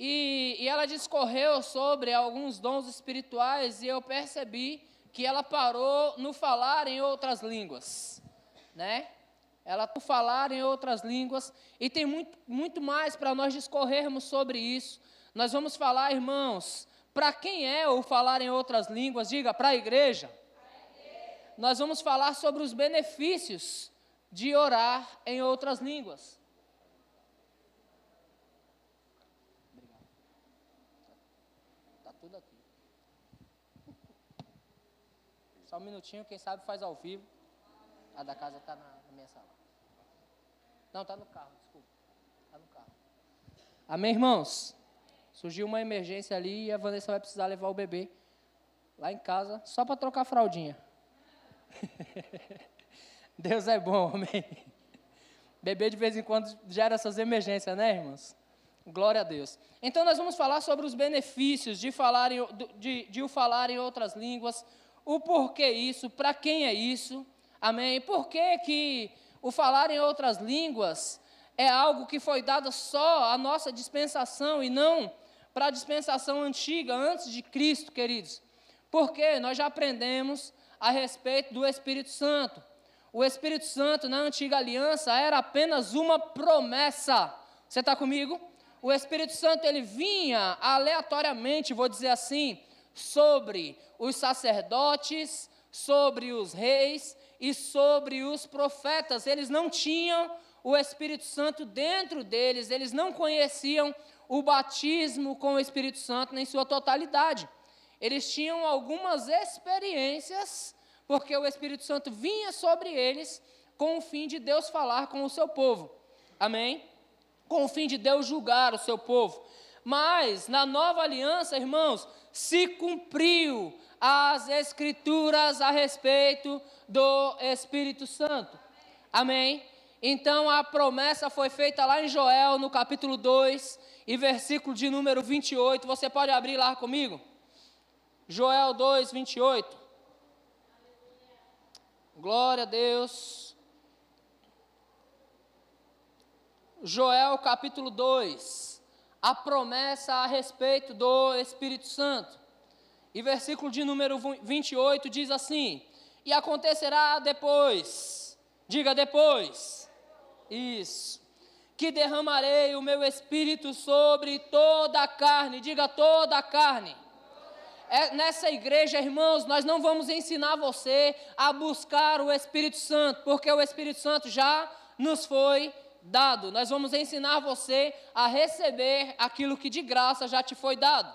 e ela discorreu sobre alguns dons espirituais, e eu percebi que ela parou no falar em outras línguas, né? Ela falar em outras línguas, e tem muito mais para nós discorrermos sobre isso. Nós vamos falar, irmãos, para quem é o falar em outras línguas? Diga, para a igreja. Nós vamos falar sobre os benefícios de orar em outras línguas. Obrigado. Está tudo aqui. Só um minutinho, quem sabe faz ao vivo. A da casa está na minha sala. Não, está no carro, desculpa. Está no carro. Amém, irmãos? Surgiu uma emergência ali e a Vanessa vai precisar levar o bebê lá em casa, só para trocar a fraldinha. Deus é bom, amém? Bebê de vez em quando gera essas emergências, né, irmãos? Glória a Deus. Então nós vamos falar sobre os benefícios de o falar em outras línguas, o porquê isso, para quem é isso, amém? E por que o falar em outras línguas é algo que foi dado só à nossa dispensação e não para a dispensação antiga, antes de Cristo, queridos? Porque nós já aprendemos a respeito do Espírito Santo. O Espírito Santo, na antiga aliança, era apenas uma promessa. Você está comigo? O Espírito Santo, ele vinha aleatoriamente, vou dizer assim, sobre os sacerdotes, sobre os reis e sobre os profetas. Eles não tinham o Espírito Santo dentro deles, eles não conheciam o batismo com o Espírito Santo em sua totalidade. Eles tinham algumas experiências, porque o Espírito Santo vinha sobre eles com o fim de Deus falar com o seu povo. Amém? Com o fim de Deus julgar o seu povo. Mas, na nova aliança, irmãos, se cumpriu as Escrituras a respeito do Espírito Santo. Amém? Então, a promessa foi feita lá em Joel, no capítulo 2, e versículo de número 28. Você pode abrir lá comigo? Joel 2, 28. Glória a Deus. Joel capítulo 2. A promessa a respeito do Espírito Santo. E versículo de número 28 diz assim: e acontecerá depois. Diga depois. Isso. Que derramarei o meu Espírito sobre toda a carne. Diga toda a carne. Nessa igreja, irmãos, nós não vamos ensinar você a buscar o Espírito Santo, porque o Espírito Santo já nos foi dado. Nós vamos ensinar você a receber aquilo que de graça já te foi dado.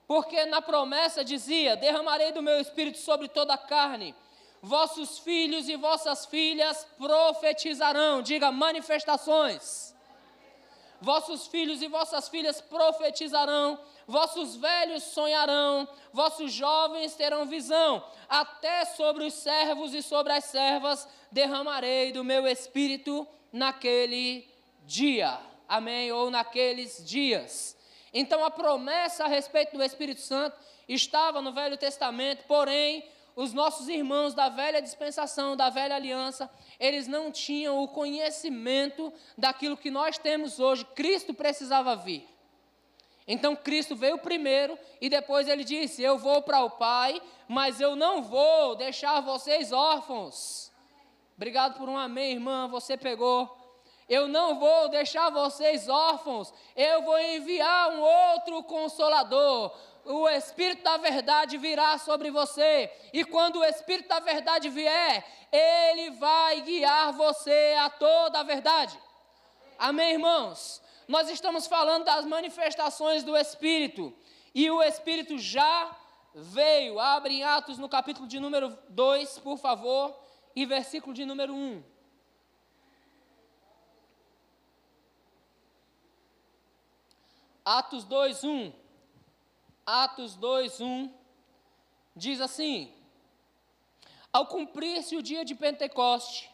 Porque na promessa dizia: derramarei do meu Espírito sobre toda a carne, vossos filhos e vossas filhas profetizarão. Diga manifestações. Vossos filhos e vossas filhas profetizarão, vossos velhos sonharão, vossos jovens terão visão, até sobre os servos e sobre as servas derramarei do meu Espírito naquele dia. Amém? Ou naqueles dias. Então a promessa a respeito do Espírito Santo estava no Velho Testamento, porém os nossos irmãos da velha dispensação, da velha aliança, eles não tinham o conhecimento daquilo que nós temos hoje. Cristo precisava vir. Então Cristo veio primeiro e depois ele disse: eu vou para o Pai, mas eu não vou deixar vocês órfãos. Obrigado por um amém, irmã, você pegou. Eu não vou deixar vocês órfãos, eu vou enviar um outro Consolador. O Espírito da verdade virá sobre você, e quando o Espírito da verdade vier, ele vai guiar você a toda a verdade. Amém, irmãos? Nós estamos falando das manifestações do Espírito, e o Espírito já veio. Abre em Atos no capítulo de número 2, por favor, e versículo de número 1. Atos 2:1. Atos 2:1 diz assim: ao cumprir-se o dia de Pentecoste,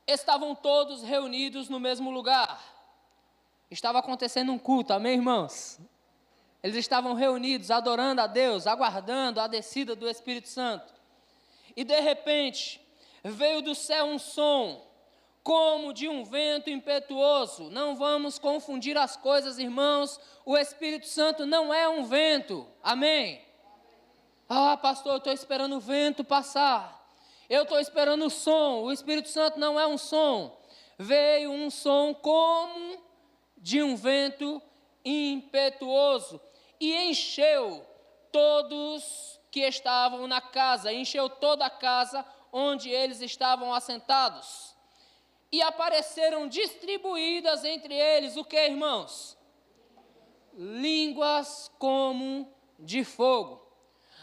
estavam todos reunidos no mesmo lugar. Estava acontecendo um culto, amém, irmãos? Eles estavam reunidos, adorando a Deus, aguardando a descida do Espírito Santo. E de repente, veio do céu um som, como de um vento impetuoso. Não vamos confundir as coisas, irmãos. O Espírito Santo não é um vento. Amém? Ah, pastor, eu estou esperando o vento passar. Eu estou esperando o som. O Espírito Santo não é um som. Veio um som como de um vento impetuoso e encheu todos que estavam na casa, encheu toda a casa onde eles estavam assentados. E apareceram distribuídas entre eles, o que, irmãos? Línguas como de fogo.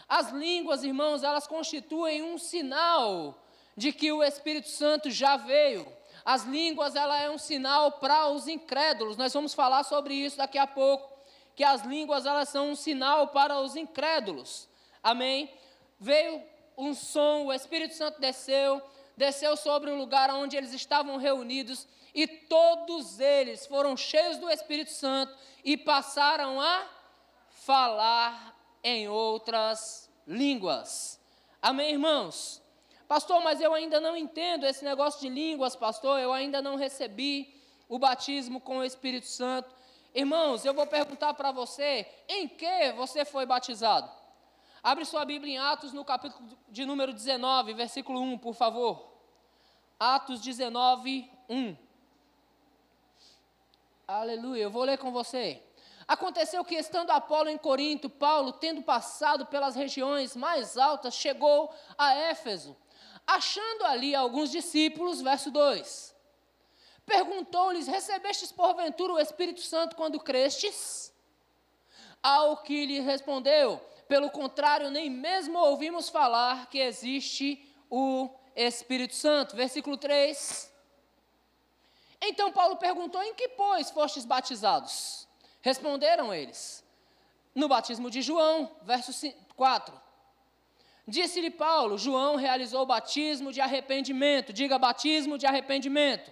As línguas, irmãos, elas constituem um sinal de que o Espírito Santo já veio. As línguas, ela é um sinal para os incrédulos. Nós vamos falar sobre isso daqui a pouco, que as línguas, elas são um sinal para os incrédulos. Amém? Veio um som, o Espírito Santo desceu sobre o lugar onde eles estavam reunidos, e todos eles foram cheios do Espírito Santo e passaram a falar em outras línguas. Amém, irmãos? Pastor, mas eu ainda não entendo esse negócio de línguas, pastor, eu ainda não recebi o batismo com o Espírito Santo. Irmãos, eu vou perguntar para você, em que você foi batizado? Abre sua Bíblia em Atos, no capítulo de número 19, versículo 1, por favor. Atos 19, 1. Aleluia, eu vou ler com você. Aconteceu que, estando Apolo em Corinto, Paulo, tendo passado pelas regiões mais altas, chegou a Éfeso. Achando ali alguns discípulos, verso 2. Perguntou-lhes, recebestes porventura o Espírito Santo quando crestes? Ao que lhe respondeu, pelo contrário, nem mesmo ouvimos falar que existe o Espírito Santo. Versículo 3. Então Paulo perguntou, em que, pois, fostes batizados? Responderam eles, no batismo de João, verso 4. Disse-lhe Paulo, João realizou o batismo de arrependimento. Diga, batismo de arrependimento.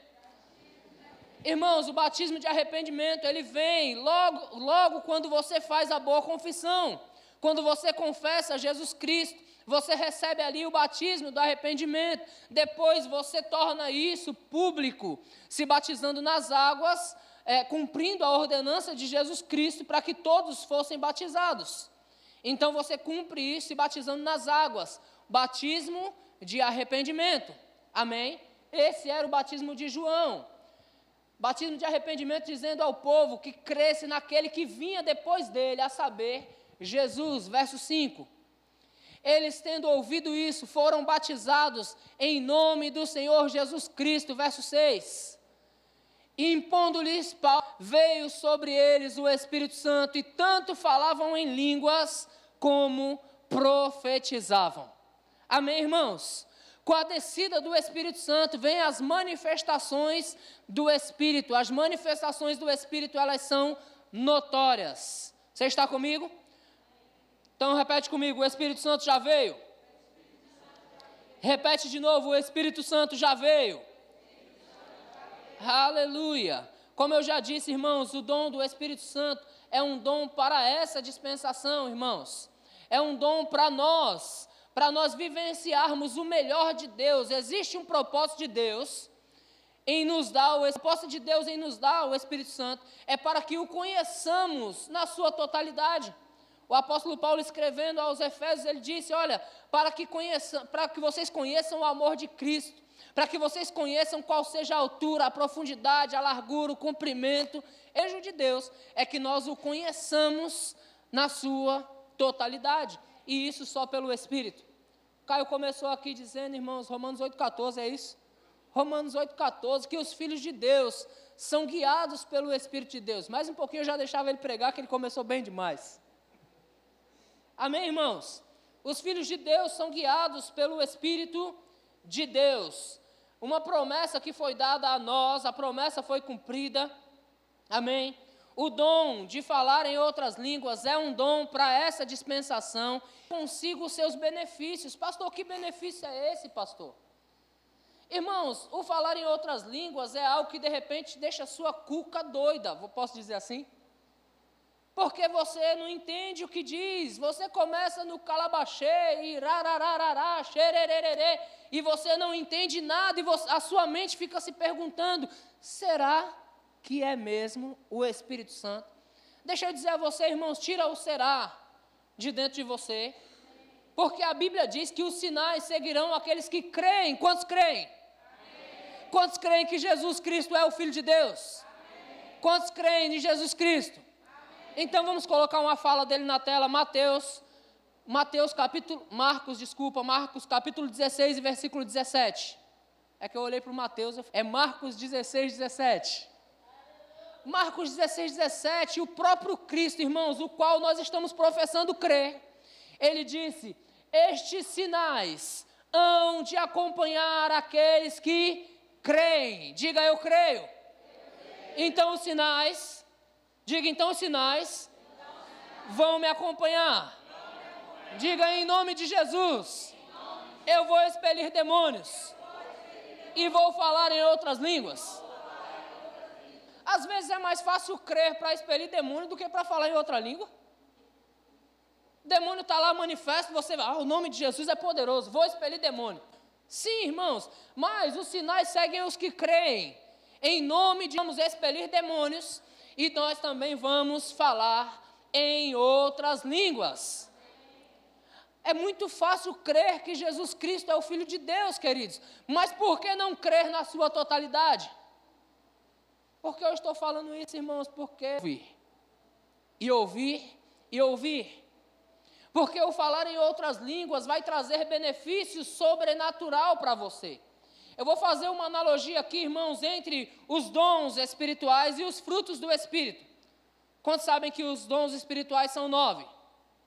Irmãos, o batismo de arrependimento, ele vem logo quando você faz a boa confissão. Quando você confessa Jesus Cristo, você recebe ali o batismo do arrependimento. Depois você torna isso público, se batizando nas águas, cumprindo a ordenança de Jesus Cristo para que todos fossem batizados. Então você cumpre isso se batizando nas águas. Batismo de arrependimento. Amém? Esse era o batismo de João. Batismo de arrependimento dizendo ao povo que cresce naquele que vinha depois dele, a saber, Jesus, verso 5. Eles, tendo ouvido isso, foram batizados em nome do Senhor Jesus Cristo, verso 6. Impondo-lhes Paulo, veio sobre eles o Espírito Santo, e tanto falavam em línguas como profetizavam. Amém, irmãos? Com a descida do Espírito Santo, vem as manifestações do Espírito. As manifestações do Espírito, elas são notórias. Você está comigo? Então repete comigo, o Espírito Santo já veio. Repete de novo, o Espírito Santo já veio. Aleluia. Como eu já disse, irmãos, o dom do Espírito Santo é um dom para essa dispensação, irmãos. É um dom para nós vivenciarmos o melhor de Deus. Existe um propósito de Deus em nos dar o propósito de Deus em nos dar o Espírito Santo é para que o conheçamos na sua totalidade. O apóstolo Paulo, escrevendo aos Efésios, ele disse, olha, para que vocês conheçam o amor de Cristo, para que vocês conheçam qual seja a altura, a profundidade, a largura, o comprimento. Eixo de Deus é que nós o conheçamos na sua totalidade, e isso só pelo Espírito. Caio começou aqui dizendo, irmãos, Romanos 8,14, é isso? Romanos 8,14, que os filhos de Deus são guiados pelo Espírito de Deus. Mais um pouquinho eu já deixava ele pregar, que ele começou bem demais. Amém, irmãos? Os filhos de Deus são guiados pelo Espírito de Deus. Uma promessa que foi dada a nós, a promessa foi cumprida. Amém? O dom de falar em outras línguas é um dom para essa dispensação. Consigo os seus benefícios. Pastor, que benefício é esse, pastor? Irmãos, o falar em outras línguas é algo que de repente deixa a sua cuca doida. Posso dizer assim? Porque você não entende o que diz. Você começa no calabaxê e rarararará, xerererê, e você não entende nada e a sua mente fica se perguntando, será que é mesmo o Espírito Santo? Deixa eu dizer a você, irmãos, tira o será de dentro de você, porque a Bíblia diz que os sinais seguirão aqueles que creem. Quantos creem? Amém. Quantos creem que Jesus Cristo é o Filho de Deus? Amém. Quantos creem em Jesus Cristo? Amém. Então vamos colocar uma fala dele na tela, Marcos capítulo 16 e versículo 17. É que eu olhei para o Mateus, é Marcos 16, 17. Marcos 16, 17, o próprio Cristo, irmãos, o qual nós estamos professando crer, ele disse, estes sinais hão de acompanhar aqueles que creem. Diga, eu creio. Então os sinais, diga, então os sinais vão me acompanhar. Diga, em nome de Jesus, eu vou expelir demônios e vou falar em outras línguas. Às vezes é mais fácil crer para expelir demônio do que para falar em outra língua. O demônio está lá manifesto, você vai, o nome de Jesus é poderoso, vou expelir demônio. Sim, irmãos, mas os sinais seguem os que creem. Em nome de vamos expelir demônios e nós também vamos falar em outras línguas. É muito fácil crer que Jesus Cristo é o Filho de Deus, queridos, mas por que não crer na sua totalidade? Porque eu estou falando isso, irmãos, porque ouvir. Porque o falar em outras línguas vai trazer benefícios sobrenatural para você. Eu vou fazer uma analogia aqui, irmãos, entre os dons espirituais e os frutos do Espírito. Quantos sabem que os dons espirituais são 9?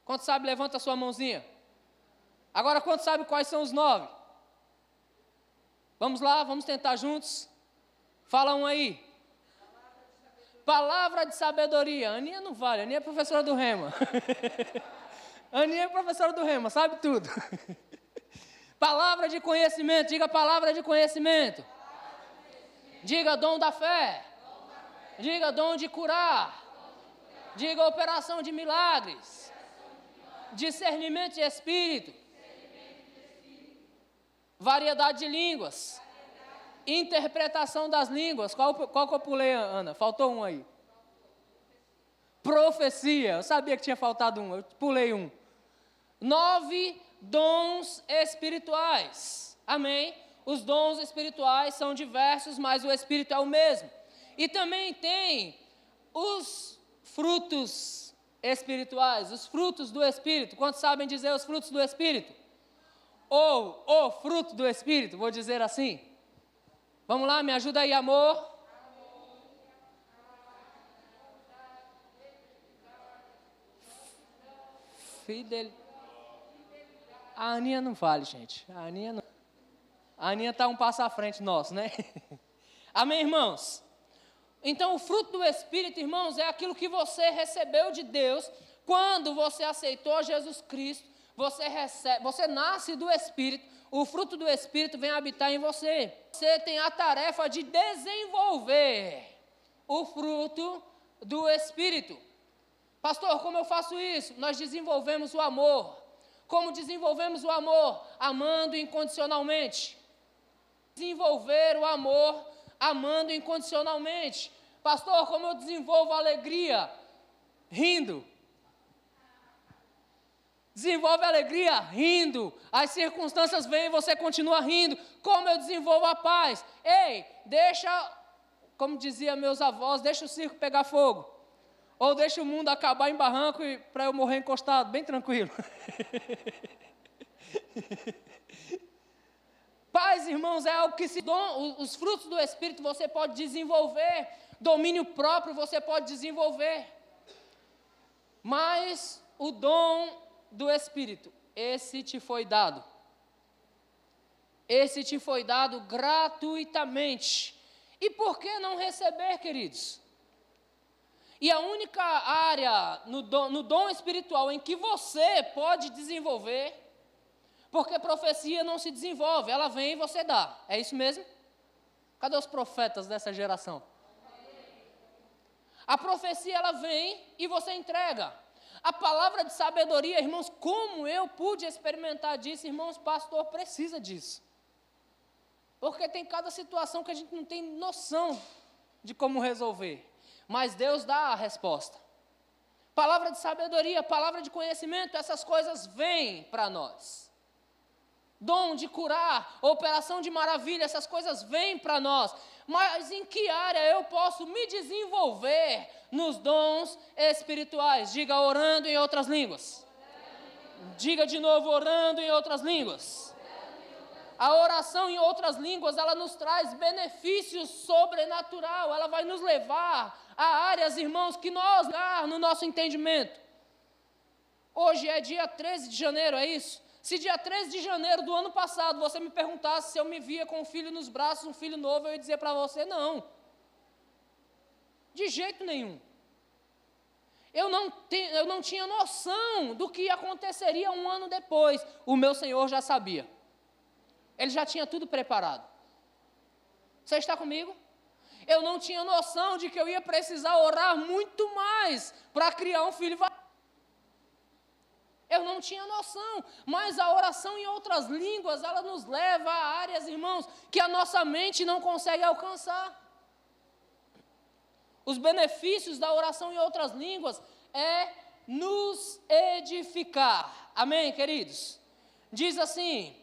Quantos sabem? Levanta a sua mãozinha. Agora, quantos sabem quais são os 9? Vamos lá, vamos tentar juntos. Fala um aí. Palavra de sabedoria. Aninha não vale, Aninha é professora do Rema. Aninha é professora do Rema, sabe tudo. Palavra de conhecimento, diga palavra de conhecimento. Diga dom da fé. Diga dom de curar. Diga operação de milagres. Discernimento de espírito. Variedade de línguas. Interpretação das línguas. Qual que eu pulei, Ana? Faltou um aí. Profecia. Eu sabia que tinha faltado um. Eu pulei um. 9 dons espirituais. Amém? Os dons espirituais são diversos, mas o Espírito é o mesmo. E também tem os frutos espirituais, os frutos do Espírito. Quantos sabem dizer os frutos do Espírito? Ou o fruto do Espírito, vou dizer assim. Vamos lá, me ajuda aí, amor. A Aninha não vale, gente. A Aninha está um passo à frente nosso, né? Amém, irmãos? Então, o fruto do Espírito, irmãos, é aquilo que você recebeu de Deus quando você aceitou Jesus Cristo. Você nasce do Espírito. O fruto do Espírito vem habitar em você. Você tem a tarefa de desenvolver o fruto do Espírito. Pastor, como eu faço isso? Nós desenvolvemos o amor. Como desenvolvemos o amor? Amando incondicionalmente. Desenvolver o amor amando incondicionalmente. Pastor, como eu desenvolvo a alegria? Rindo. Desenvolve a alegria rindo. As circunstâncias vêm e você continua rindo. Como eu desenvolvo a paz? Ei, como dizia meus avós, deixa o circo pegar fogo. Ou deixa o mundo acabar em barranco para eu morrer encostado, bem tranquilo. Paz, irmãos, é algo que os frutos do Espírito você pode desenvolver. Domínio próprio você pode desenvolver. Mas o dom do Espírito, esse te foi dado. Esse te foi dado gratuitamente. E por que não receber, queridos? E a única área no dom espiritual em que você pode desenvolver, porque profecia não se desenvolve, ela vem e você dá. É isso mesmo? Cadê os profetas dessa geração? A profecia, ela vem e você entrega. A palavra de sabedoria, irmãos, como eu pude experimentar disso, irmãos, pastor precisa disso. Porque tem cada situação que a gente não tem noção de como resolver. Mas Deus dá a resposta. Palavra de sabedoria, palavra de conhecimento, essas coisas vêm para nós. Dom de curar, operação de maravilha, essas coisas vêm para nós. Mas em que área eu posso me desenvolver nos dons espirituais? Diga, orando em outras línguas. Diga de novo, orando em outras línguas. A oração em outras línguas, ela nos traz benefícios sobrenatural. Ela vai nos levar a áreas, irmãos, que nós, no nosso entendimento. Hoje é dia 13 de janeiro, é isso? Se dia 13 de janeiro do ano passado você me perguntasse se eu me via com um filho nos braços, um filho novo, eu ia dizer para você, não. De jeito nenhum. Eu não tinha noção do que aconteceria um ano depois. O meu Senhor já sabia. Ele já tinha tudo preparado. Você está comigo? Eu não tinha noção de que eu ia precisar orar muito mais para criar um filho. Eu não tinha noção, mas a oração em outras línguas, ela nos leva a áreas, irmãos, que a nossa mente não consegue alcançar. Os benefícios da oração em outras línguas é nos edificar. Amém, queridos? Diz assim,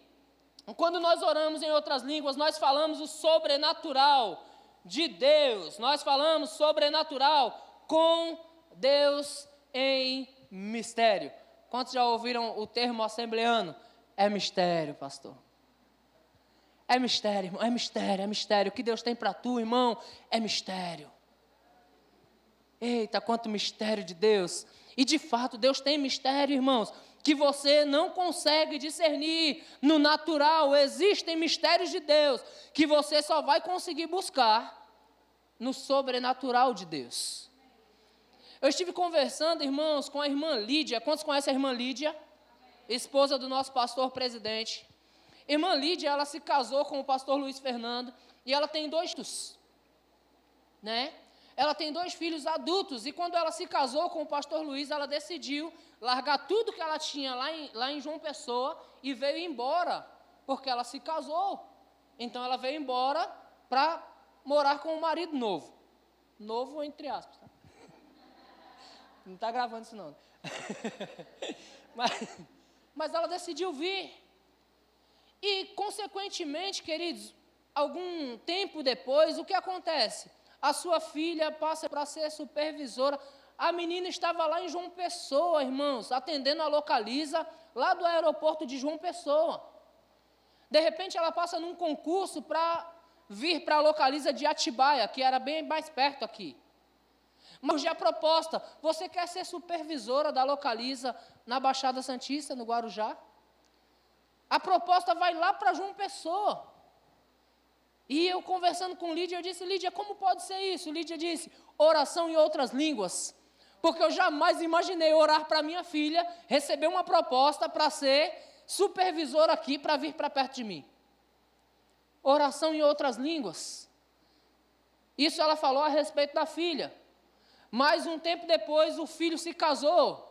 quando nós oramos em outras línguas, nós falamos o sobrenatural de Deus, nós falamos sobrenatural com Deus em mistério. Quantos já ouviram o termo assembleano? É mistério, pastor. É mistério, irmão, é mistério, é mistério. O que Deus tem para tu, irmão, é mistério. Eita, quanto mistério de Deus. E de fato, Deus tem mistério, irmãos, que você não consegue discernir no natural. Existem mistérios de Deus que você só vai conseguir buscar no sobrenatural de Deus. Eu estive conversando, irmãos, com a irmã Lídia. Quantos conhecem a irmã Lídia? Esposa do nosso pastor presidente. Irmã Lídia, ela se casou com o pastor Luiz Fernando e ela tem 2 filhos, né? Ela tem 2 filhos adultos e quando ela se casou com o pastor Luiz, ela decidiu largar tudo que ela tinha lá em João Pessoa e veio embora, porque ela se casou. Então ela veio embora para morar com o marido novo. Novo entre aspas, tá? Não está gravando isso não. Mas ela decidiu vir. E, consequentemente, queridos, algum tempo depois, o que acontece? A sua filha passa para ser supervisora. A menina estava lá em João Pessoa, irmãos, atendendo a Localiza, lá do aeroporto de João Pessoa. De repente, ela passa num concurso para vir para a Localiza de Atibaia, que era bem mais perto aqui. Mas já a proposta, você quer ser supervisora da Localiza na Baixada Santista, no Guarujá? A proposta vai lá para João Pessoa. E eu conversando com Lídia, eu disse, Lídia, como pode ser isso? Lídia disse, oração em outras línguas. Porque eu jamais imaginei orar para minha filha, receber uma proposta para ser supervisora aqui, para vir para perto de mim. Oração em outras línguas. Isso ela falou a respeito da filha. Mas um tempo depois, o filho se casou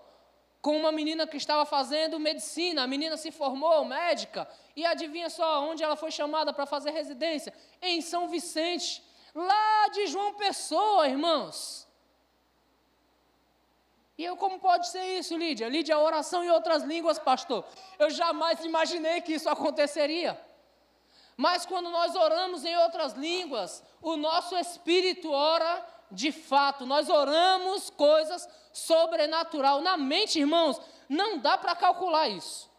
com uma menina que estava fazendo medicina. A menina se formou médica. E adivinha só onde ela foi chamada para fazer residência? Em São Vicente, lá de João Pessoa, irmãos. E eu, como pode ser isso, Lídia? Lídia, oração em outras línguas, pastor. Eu jamais imaginei que isso aconteceria. Mas quando nós oramos em outras línguas, o nosso espírito ora de fato, nós oramos coisas sobrenatural. Na mente, irmãos, não dá para calcular isso.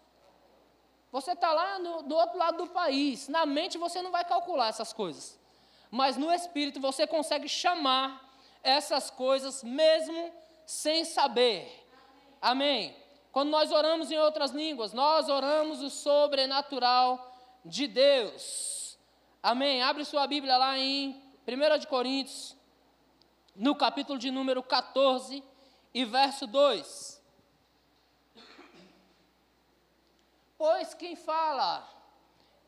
Você está lá do outro lado do país, na mente você não vai calcular essas coisas. Mas no espírito você consegue chamar essas coisas mesmo sem saber. Amém? Quando nós oramos em outras línguas, nós oramos o sobrenatural de Deus. Amém? Abre sua Bíblia lá em 1 de Coríntios, no capítulo de número 14 e verso 2. Pois quem fala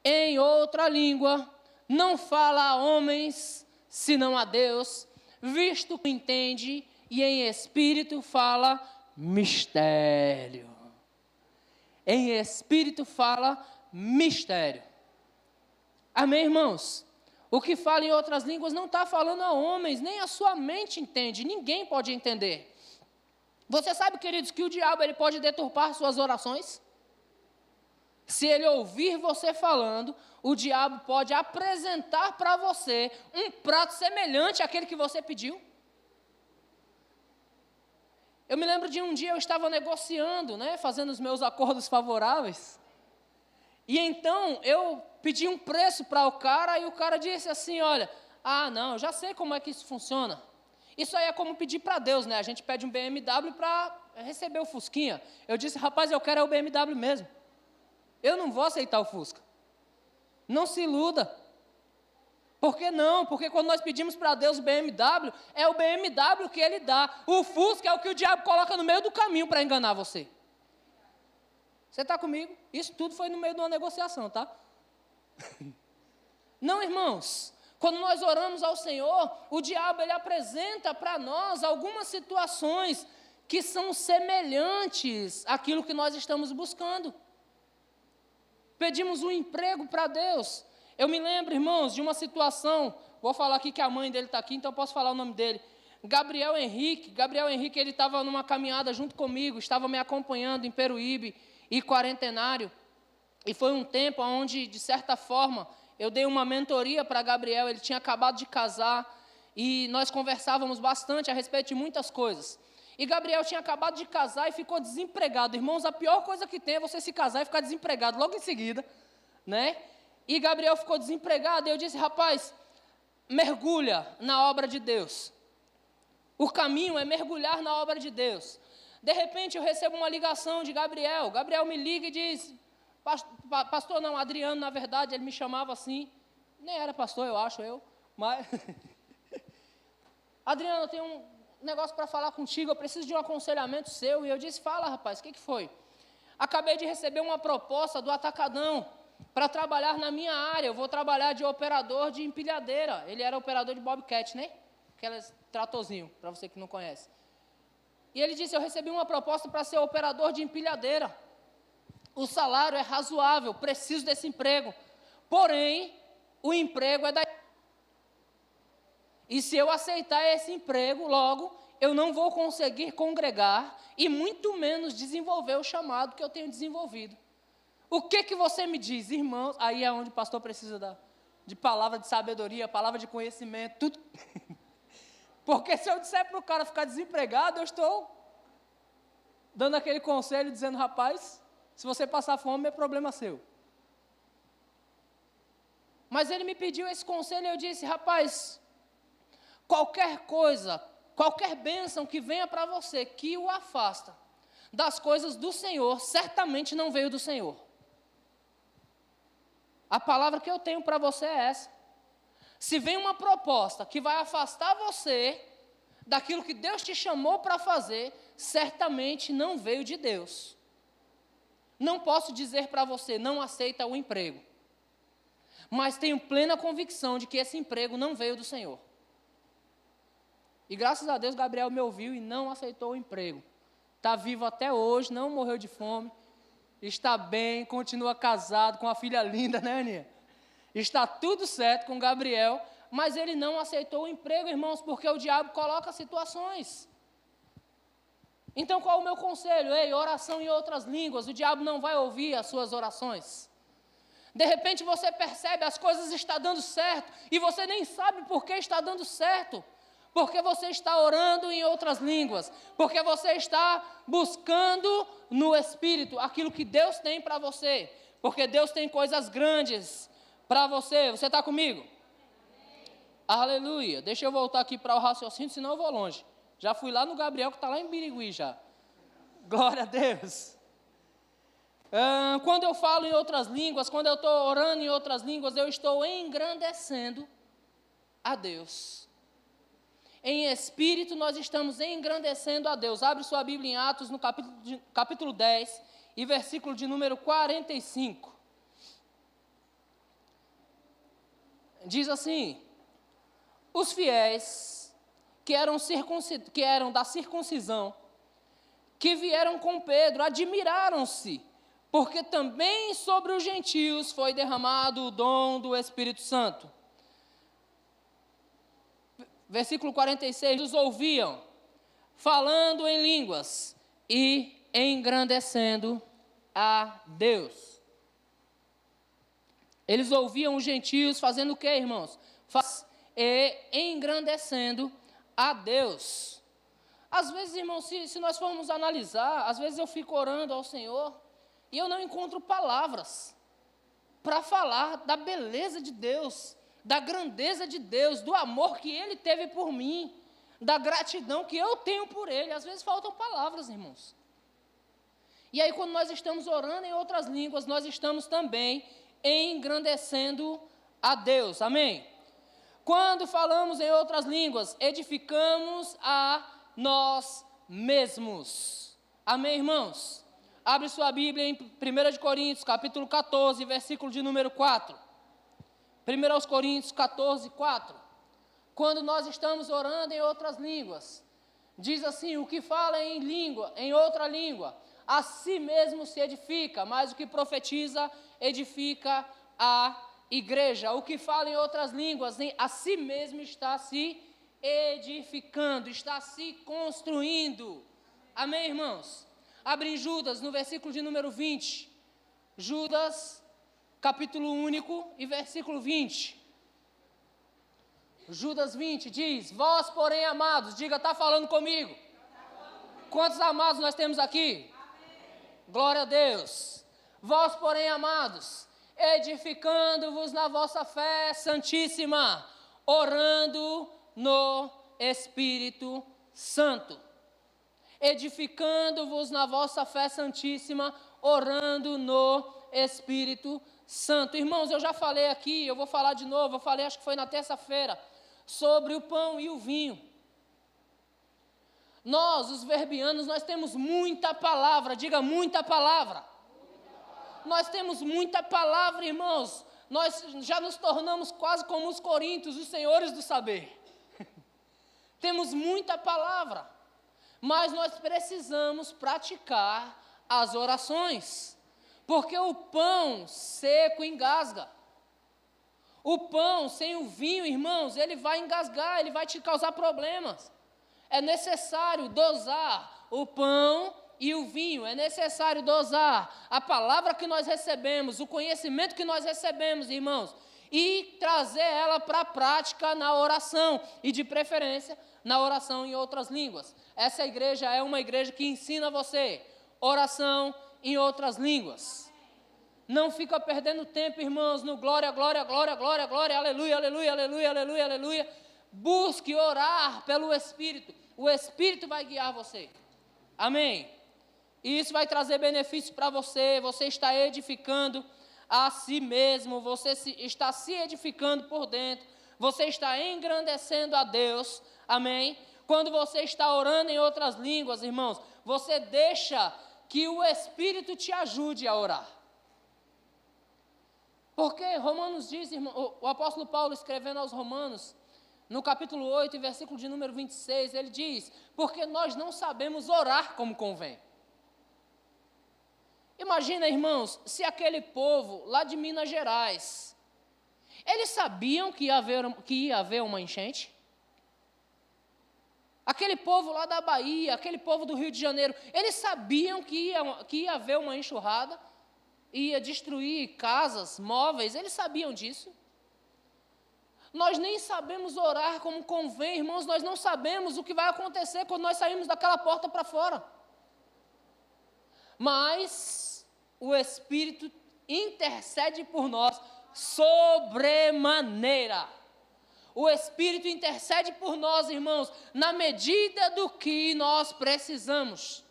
em outra língua não fala a homens, senão a Deus, visto que entende, e em espírito fala mistério. Em espírito fala mistério. Amém, irmãos? O que fala em outras línguas não está falando a homens, nem a sua mente entende, ninguém pode entender. Você sabe, queridos, que o diabo ele pode deturpar suas orações? Se ele ouvir você falando, o diabo pode apresentar para você um prato semelhante àquele que você pediu. Eu me lembro de um dia eu estava negociando, fazendo os meus acordos favoráveis. E então eu pedi um preço para o cara e o cara disse assim, olha, não, eu já sei como é que isso funciona. Isso aí é como pedir para Deus, A gente pede um BMW para receber o Fusquinha. Eu disse, rapaz, eu quero o BMW mesmo. Eu não vou aceitar o Fusca. Não se iluda. Por que não? Porque quando nós pedimos para Deus o BMW, é o BMW que Ele dá. O Fusca é o que o diabo coloca no meio do caminho para enganar você. Você está comigo? Isso tudo foi no meio de uma negociação, tá? Não, irmãos. Quando nós oramos ao Senhor, o diabo ele apresenta para nós algumas situações que são semelhantes àquilo que nós estamos buscando. Pedimos um emprego para Deus. Eu me lembro, irmãos, de uma situação, vou falar aqui que a mãe dele está aqui, então eu posso falar o nome dele. Gabriel Henrique, ele estava numa caminhada junto comigo, estava me acompanhando em Peruíbe e Quarentenário. E foi um tempo onde, de certa forma, eu dei uma mentoria para Gabriel, ele tinha acabado de casar, e nós conversávamos bastante a respeito de muitas coisas. E Gabriel tinha acabado de casar e ficou desempregado. Irmãos, a pior coisa que tem é você se casar e ficar desempregado logo em seguida, E Gabriel ficou desempregado, e eu disse, rapaz, mergulha na obra de Deus. O caminho é mergulhar na obra de Deus. De repente eu recebo uma ligação de Gabriel. Gabriel me liga e diz, pastor não, Adriano, na verdade, ele me chamava assim. Nem era pastor, eu acho, mas... Adriano, eu tenho um negócio para falar contigo, eu preciso de um aconselhamento seu. E eu disse, fala rapaz, o que foi? Acabei de receber uma proposta do Atacadão para trabalhar na minha área. Eu vou trabalhar de operador de empilhadeira. Ele era operador de Bobcat, Aquelas tratorzinho, para você que não conhece. E ele disse, eu recebi uma proposta para ser operador de empilhadeira. O salário é razoável, preciso desse emprego. Porém, o emprego é da... E se eu aceitar esse emprego, logo, eu não vou conseguir congregar e muito menos desenvolver o chamado que eu tenho desenvolvido. O que você me diz, irmãos? Aí é onde o pastor precisa de palavra de sabedoria, palavra de conhecimento, tudo. Porque se eu disser para o cara ficar desempregado, eu estou dando aquele conselho, dizendo, rapaz, se você passar fome, é problema seu. Mas ele me pediu esse conselho e eu disse, rapaz, qualquer coisa, qualquer bênção que venha para você, que o afasta das coisas do Senhor, certamente não veio do Senhor. A palavra que eu tenho para você é essa. Se vem uma proposta que vai afastar você daquilo que Deus te chamou para fazer, certamente não veio de Deus. Não posso dizer para você, não aceita o emprego. Mas tenho plena convicção de que esse emprego não veio do Senhor. E graças a Deus, Gabriel me ouviu e não aceitou o emprego. Está vivo até hoje, não morreu de fome. Está bem, continua casado com uma filha linda, Aninha? Está tudo certo com Gabriel, mas ele não aceitou o emprego, irmãos, porque o diabo coloca situações. Então, qual é o meu conselho? Oração em outras línguas, o diabo não vai ouvir as suas orações. De repente você percebe, as coisas estão dando certo, e você nem sabe por que está dando certo. Porque você está orando em outras línguas, porque você está buscando no Espírito aquilo que Deus tem para você, porque Deus tem coisas grandes para você. Você está comigo? Aleluia. Deixa eu voltar aqui para o raciocínio, senão eu vou longe. Já fui lá no Gabriel, que está lá em Birigui já. Glória a Deus. Quando eu falo em outras línguas, quando eu estou orando em outras línguas, eu estou engrandecendo a Deus. Em espírito, nós estamos engrandecendo a Deus. Abre sua Bíblia em Atos, no capítulo 10, e versículo de número 45. Diz assim: os fiéis que eram da circuncisão, que vieram com Pedro, admiraram-se, porque também sobre os gentios foi derramado o dom do Espírito Santo. Versículo 46, os ouviam, falando em línguas e engrandecendo a Deus. Eles ouviam os gentios fazendo o quê, irmãos? Engrandecendo a Deus. Às vezes, irmãos, se nós formos analisar, às vezes eu fico orando ao Senhor e eu não encontro palavras para falar da beleza de Deus, da grandeza de Deus, do amor que Ele teve por mim, da gratidão que eu tenho por Ele. Às vezes faltam palavras, irmãos. E aí, quando nós estamos orando em outras línguas, nós estamos também engrandecendo a Deus. Amém? Quando falamos em outras línguas, edificamos a nós mesmos. Amém, irmãos? Abre sua Bíblia em 1 Coríntios, capítulo 14, versículo de número 4. 1 Coríntios 14, 4. Quando nós estamos orando em outras línguas, diz assim: o que fala em outra língua, a si mesmo se edifica, mas o que profetiza, edifica a igreja. O que fala em outras línguas, a si mesmo está se edificando, está se construindo. Amém, irmãos? Abre em Judas, no versículo de número 20. Judas, capítulo único e versículo 20. Judas 20 diz: vós, porém, amados, diga, está falando comigo. Quantos amados nós temos aqui? Glória a Deus. Vós, porém, amados, edificando-vos na vossa fé santíssima, orando no Espírito Santo. Edificando-vos na vossa fé santíssima, orando no Espírito Santo. Irmãos, eu já falei aqui, eu vou falar de novo, eu falei, acho que foi na terça-feira, sobre o pão e o vinho. Nós, os verbianos, nós temos muita palavra, diga muita palavra. Nós temos muita palavra, irmãos. Nós já nos tornamos quase como os coríntios, os senhores do saber. Temos muita palavra, mas nós precisamos praticar as orações, porque o pão seco engasga. O pão sem o vinho, irmãos, ele vai engasgar, ele vai te causar problemas. É necessário dosar o pão e o vinho, é necessário dosar a palavra que nós recebemos, o conhecimento que nós recebemos, irmãos, e trazer ela para a prática na oração, e de preferência na oração em outras línguas. Essa igreja é uma igreja que ensina você oração em outras línguas. Não fica perdendo tempo, irmãos, no glória, glória, glória, glória, glória, aleluia, aleluia, aleluia, aleluia, aleluia. Busque orar pelo Espírito. O Espírito vai guiar você. Amém? E isso vai trazer benefício para você. Você está edificando a si mesmo. Você está se edificando por dentro. Você está engrandecendo a Deus. Amém? Quando você está orando em outras línguas, irmãos, você deixa que o Espírito te ajude a orar. Porque Romanos diz, irmão, o apóstolo Paulo escrevendo aos Romanos, no capítulo 8, versículo de número 26, ele diz: porque nós não sabemos orar como convém. Imagina, irmãos, se aquele povo lá de Minas Gerais, eles sabiam que ia haver uma enchente? Aquele povo lá da Bahia, aquele povo do Rio de Janeiro, eles sabiam que ia haver uma enxurrada? Ia destruir casas, móveis, eles sabiam disso. Nós nem sabemos orar como convém, irmãos, nós não sabemos o que vai acontecer quando nós saímos daquela porta para fora. Mas o Espírito intercede por nós sobremaneira. O Espírito intercede por nós, irmãos, na medida do que nós precisamos.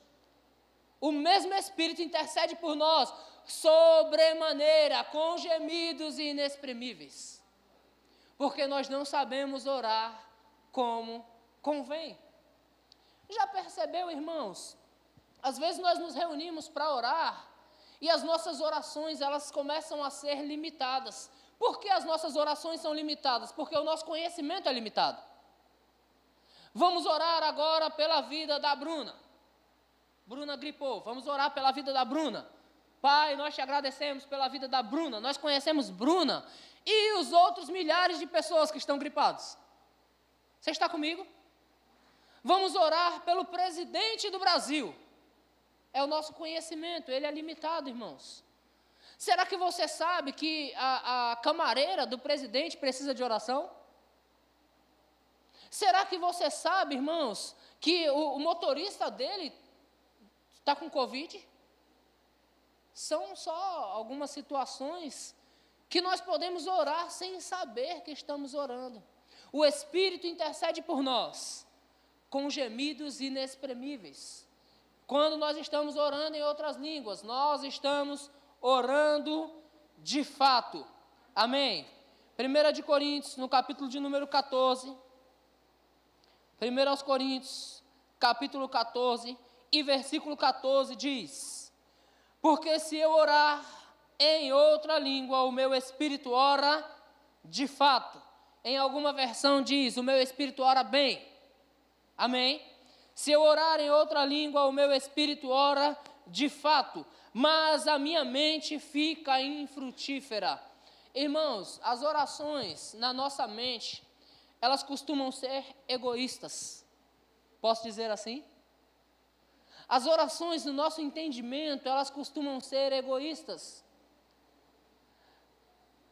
O mesmo Espírito intercede por nós sobremaneira, com gemidos inexprimíveis, porque nós não sabemos orar como convém. Já percebeu, irmãos? Às vezes nós nos reunimos para orar e as nossas orações, elas começam a ser limitadas. Por que as nossas orações são limitadas? Porque o nosso conhecimento é limitado. Vamos orar agora pela vida da Bruna. Bruna gripou, vamos orar pela vida da Bruna. Pai, nós te agradecemos pela vida da Bruna. Nós conhecemos Bruna e os outros milhares de pessoas que estão gripados. Você está comigo? Vamos orar pelo presidente do Brasil. É o nosso conhecimento, ele é limitado, irmãos. Será que você sabe que a camareira do presidente precisa de oração? Será que você sabe, irmãos, que o motorista dele está com Covid? São só algumas situações que nós podemos orar sem saber que estamos orando. O Espírito intercede por nós, com gemidos inexprimíveis. Quando nós estamos orando em outras línguas, nós estamos orando de fato. Amém? 1 Coríntios, no capítulo de número 14. 1 Coríntios, capítulo 14, e versículo 14 diz: porque se eu orar em outra língua, o meu espírito ora de fato. Em alguma versão diz, o meu espírito ora bem. Amém? Se eu orar em outra língua, o meu espírito ora de fato, mas a minha mente fica infrutífera. Irmãos, as orações na nossa mente, elas costumam ser egoístas. Posso dizer assim? As orações no nosso entendimento, elas costumam ser egoístas.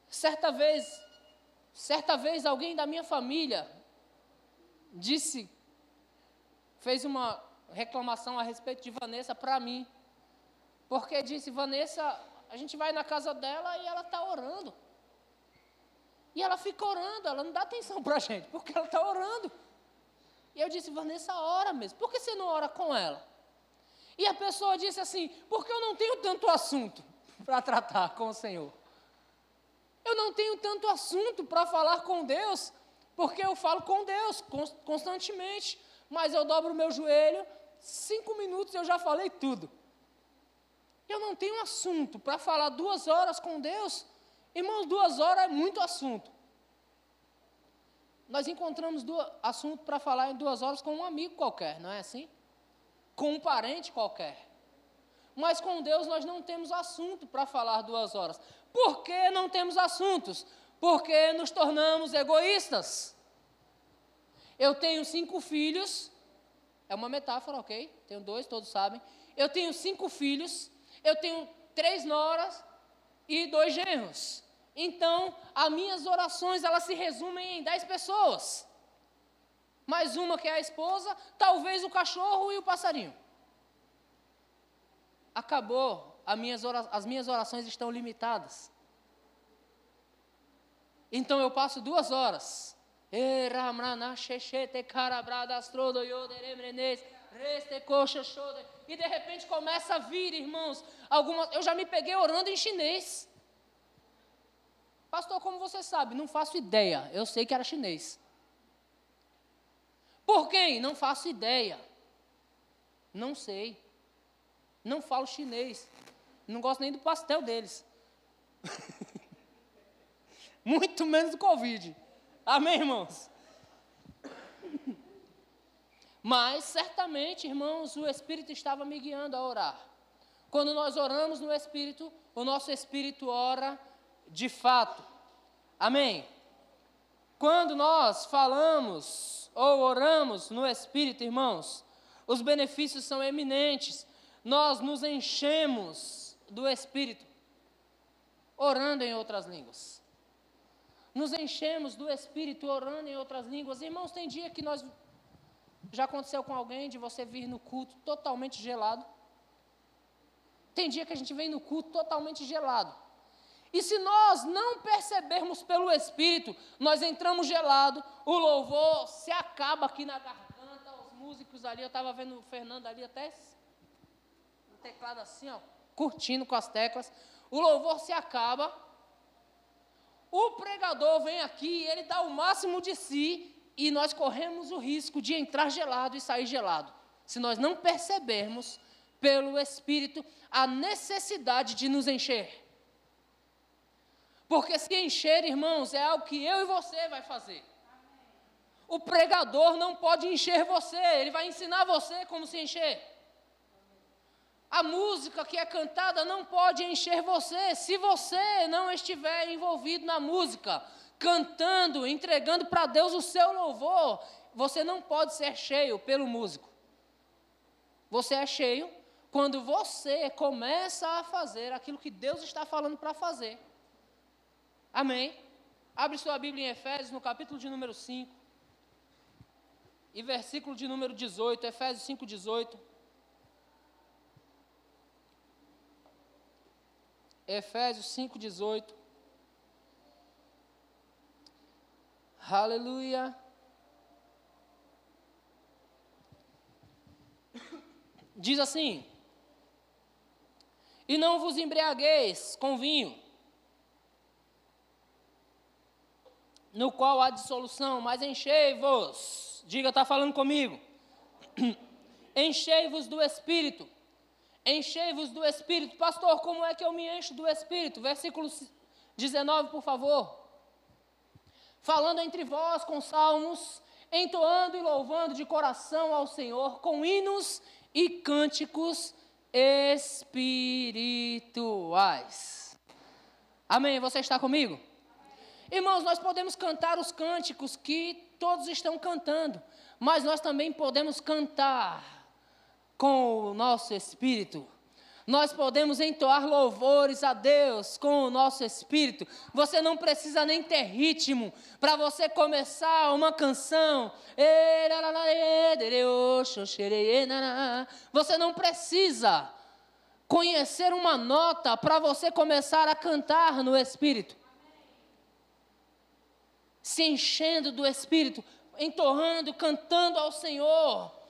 Certa vez alguém da minha família fez uma reclamação a respeito de Vanessa para mim, porque disse: Vanessa, a gente vai na casa dela e ela está orando. E ela fica orando, ela não dá atenção para a gente, porque ela está orando. E eu disse: Vanessa, ora mesmo, por que você não ora com ela? E a pessoa disse assim: porque eu não tenho tanto assunto para tratar com o Senhor. Eu não tenho tanto assunto para falar com Deus, porque eu falo com Deus constantemente, mas eu dobro o meu joelho, 5 minutos eu já falei tudo. Eu não tenho assunto para falar 2 horas com Deus. Irmãos, 2 horas é muito assunto. Nós encontramos assunto para falar em 2 horas com um amigo qualquer, não é assim? Com um parente qualquer. Mas com Deus nós não temos assunto para falar 2 horas. Por que não temos assuntos? Porque nos tornamos egoístas. Eu tenho 5 filhos, é uma metáfora, ok? Tenho 2, todos sabem. Eu tenho 5 filhos, eu tenho 3 noras e 2 genros. Então, as minhas orações, elas se resumem em 10 pessoas. Mais uma que é a esposa, talvez o cachorro e o passarinho. Acabou, as minhas orações estão limitadas. Então eu passo 2 horas. E de repente começa a vir, irmãos, eu já me peguei orando em chinês. Pastor, como você sabe? Não faço ideia, eu sei que era chinês. Por quem? Não faço ideia. Não sei. Não falo chinês. Não gosto nem do pastel deles. Muito menos do Covid. Amém, irmãos? Mas, certamente, irmãos, o Espírito estava me guiando a orar. Quando nós oramos no Espírito, o nosso Espírito ora de fato. Amém? Quando nós falamos ou oramos no Espírito, irmãos, os benefícios são eminentes. Nós nos enchemos do Espírito, orando em outras línguas. Nos enchemos do Espírito, orando em outras línguas. Irmãos, tem dia que já aconteceu com alguém de você vir no culto totalmente gelado? Tem dia que a gente vem no culto totalmente gelado. E se nós não percebermos pelo Espírito, nós entramos gelado, o louvor se acaba aqui na garganta, os músicos ali, eu estava vendo o Fernando ali até no teclado assim, ó, curtindo com as teclas, o louvor se acaba, o pregador vem aqui, ele dá o máximo de si, e nós corremos o risco de entrar gelado e sair gelado, se nós não percebermos pelo Espírito a necessidade de nos encher. Porque se encher, irmãos, é algo que eu e você vai fazer. O pregador não pode encher você, ele vai ensinar você como se encher. A música que é cantada não pode encher você, se você não estiver envolvido na música, cantando, entregando para Deus o seu louvor, você não pode ser cheio pelo músico. Você é cheio quando você começa a fazer aquilo que Deus está falando para fazer. Amém? Abre sua Bíblia em Efésios, no capítulo de número 5, e versículo de número 18, Efésios 5, 18. Efésios 5, 18. Aleluia. Diz assim: e não vos embriagueis com vinho, no qual há dissolução, mas enchei-vos, diga, está falando comigo, enchei-vos do Espírito, enchei-vos do Espírito. Pastor, como é que eu me encho do Espírito? Versículo 19, por favor. Falando entre vós com salmos, entoando e louvando de coração ao Senhor, com hinos e cânticos espirituais. Amém? Você está comigo? Irmãos, nós podemos cantar os cânticos que todos estão cantando, mas nós também podemos cantar com o nosso espírito. Nós podemos entoar louvores a Deus com o nosso espírito. Você não precisa nem ter ritmo para você começar uma canção. Você não precisa conhecer uma nota para você começar a cantar no espírito. Se enchendo do espírito, entoando, cantando ao Senhor.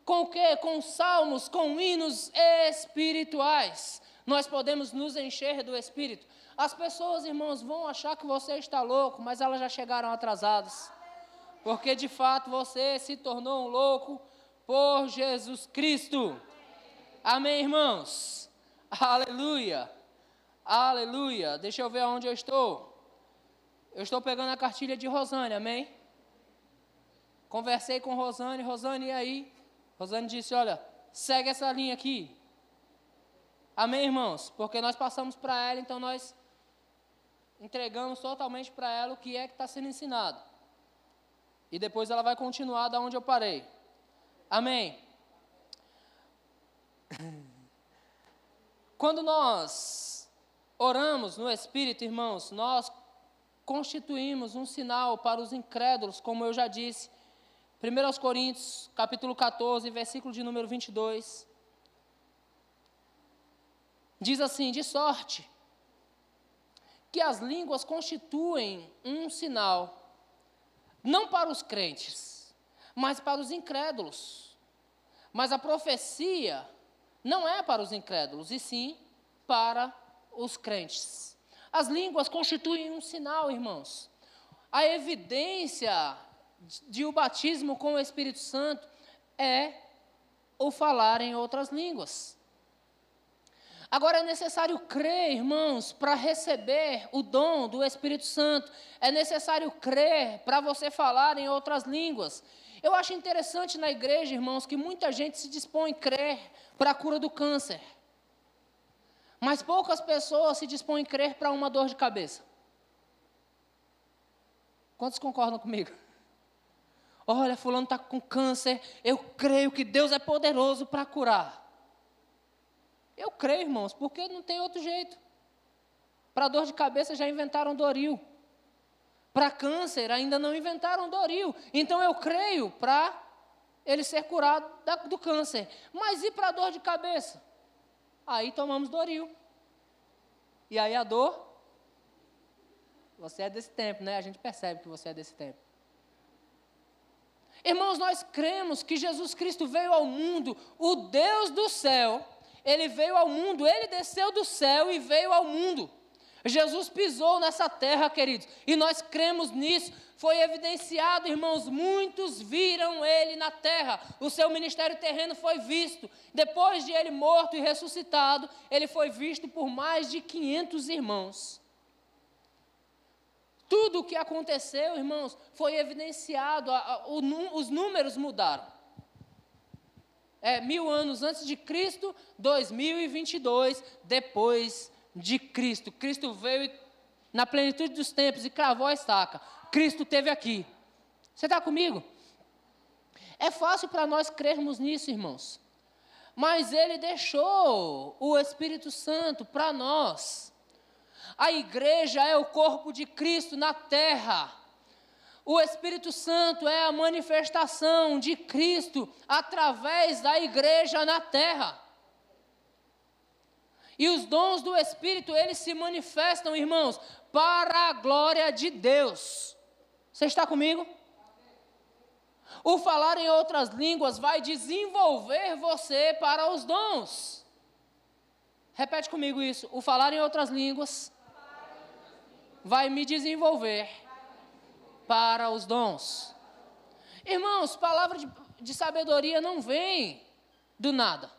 Com o quê? Com salmos, com hinos espirituais. Nós podemos nos encher do Espírito. As pessoas, irmãos, vão achar que você está louco, mas elas já chegaram atrasadas. Porque, de fato, você se tornou um louco por Jesus Cristo. Amém, irmãos? Aleluia. Aleluia. Deixa eu ver onde eu estou. Eu estou pegando a cartilha de Rosane, amém? Conversei com Rosane. Rosane, e aí? Rosane disse, olha, segue essa linha aqui. Amém, irmãos? Porque nós passamos para ela, então nós entregamos totalmente para ela o que é que está sendo ensinado. E depois ela vai continuar da onde eu parei. Amém? Quando nós oramos no Espírito, irmãos, nós constituímos um sinal para os incrédulos, como eu já disse. 1 Coríntios, capítulo 14, versículo de número 22. Diz assim, de sorte que as línguas constituem um sinal, não para os crentes, mas para os incrédulos. Mas a profecia não é para os incrédulos, e sim para os crentes. As línguas constituem um sinal, irmãos. A evidência de o batismo com o Espírito Santo é o falar em outras línguas. Agora é necessário crer, irmãos, para receber o dom do Espírito Santo. É necessário crer para você falar em outras línguas. Eu acho interessante na igreja, irmãos, que muita gente se dispõe a crer para a cura do câncer. Mas poucas pessoas se dispõem a crer para uma dor de cabeça. Quantos concordam comigo? Olha, fulano está com câncer, eu creio que Deus é poderoso para curar. Eu creio, irmãos, porque não tem outro jeito. Para dor de cabeça já inventaram Doril. Para câncer ainda não inventaram Doril. Então eu creio para ele ser curado do câncer. Mas e para dor de cabeça? Aí tomamos Doril. E aí a dor, você é desse tempo, né? A gente percebe que você é desse tempo. Irmãos, nós cremos que Jesus Cristo veio ao mundo, o Deus do céu, Ele veio ao mundo, Ele desceu do céu e veio ao mundo. Jesus pisou nessa terra, queridos, e nós cremos nisso. Foi evidenciado, irmãos, muitos viram Ele na terra. O seu ministério terreno foi visto. Depois de Ele morto e ressuscitado, Ele foi visto por mais de 500 irmãos. Tudo o que aconteceu, irmãos, foi evidenciado, os números mudaram. 1000 anos antes de Cristo, 2022 depois de Cristo. Cristo veio na plenitude dos tempos e cravou a estaca. Cristo esteve aqui. Você está comigo? É fácil para nós crermos nisso, irmãos. Mas Ele deixou o Espírito Santo para nós. A igreja é o corpo de Cristo na terra. O Espírito Santo é a manifestação de Cristo através da igreja na terra. E os dons do Espírito, eles se manifestam, irmãos, para a glória de Deus. Você está comigo? O falar em outras línguas vai desenvolver você para os dons. Repete comigo isso. O falar em outras línguas vai me desenvolver para os dons. Irmãos, palavra de sabedoria não vem do nada.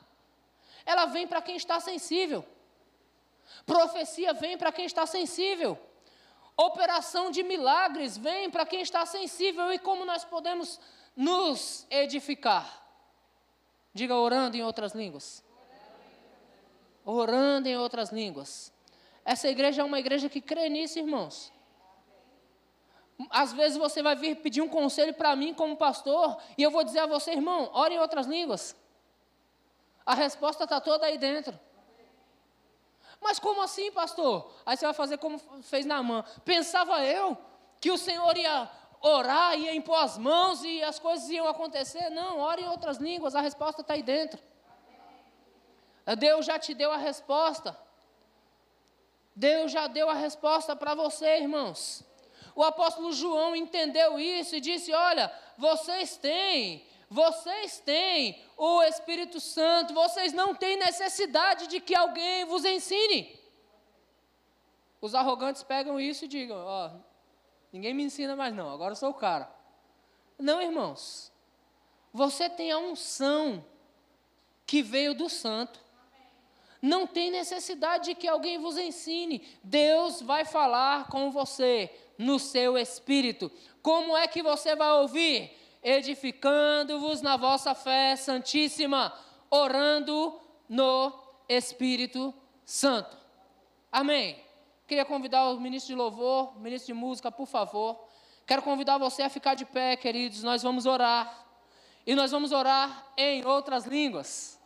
Ela vem para quem está sensível. Profecia vem para quem está sensível. Operação de milagres vem para quem está sensível. E como nós podemos nos edificar? Diga, orando em outras línguas. Orando em outras línguas. Essa igreja é uma igreja que crê nisso, irmãos. Às vezes você vai vir pedir um conselho para mim como pastor, e eu vou dizer a você, irmão, ore em outras línguas. A resposta está toda aí dentro. Mas como assim, pastor? Aí você vai fazer como fez Naamã. Pensava eu que o Senhor ia orar, ia impor as mãos e as coisas iam acontecer. Não, ore em outras línguas, a resposta está aí dentro. Deus já te deu a resposta. Deus já deu a resposta para você, irmãos. O apóstolo João entendeu isso e disse, olha, vocês têm o Espírito Santo, vocês não têm necessidade de que alguém vos ensine. Os arrogantes pegam isso e digam, ó, ninguém me ensina mais não, agora eu sou o cara. Não, irmãos, você tem a unção que veio do Santo. Não tem necessidade de que alguém vos ensine. Deus vai falar com você no seu espírito. Como é que você vai ouvir? Edificando-vos na vossa fé santíssima, orando no Espírito Santo. Amém. Queria convidar o ministro de louvor, o ministro de música, por favor. Quero convidar você a ficar de pé, queridos. Nós vamos orar. E nós vamos orar em outras línguas.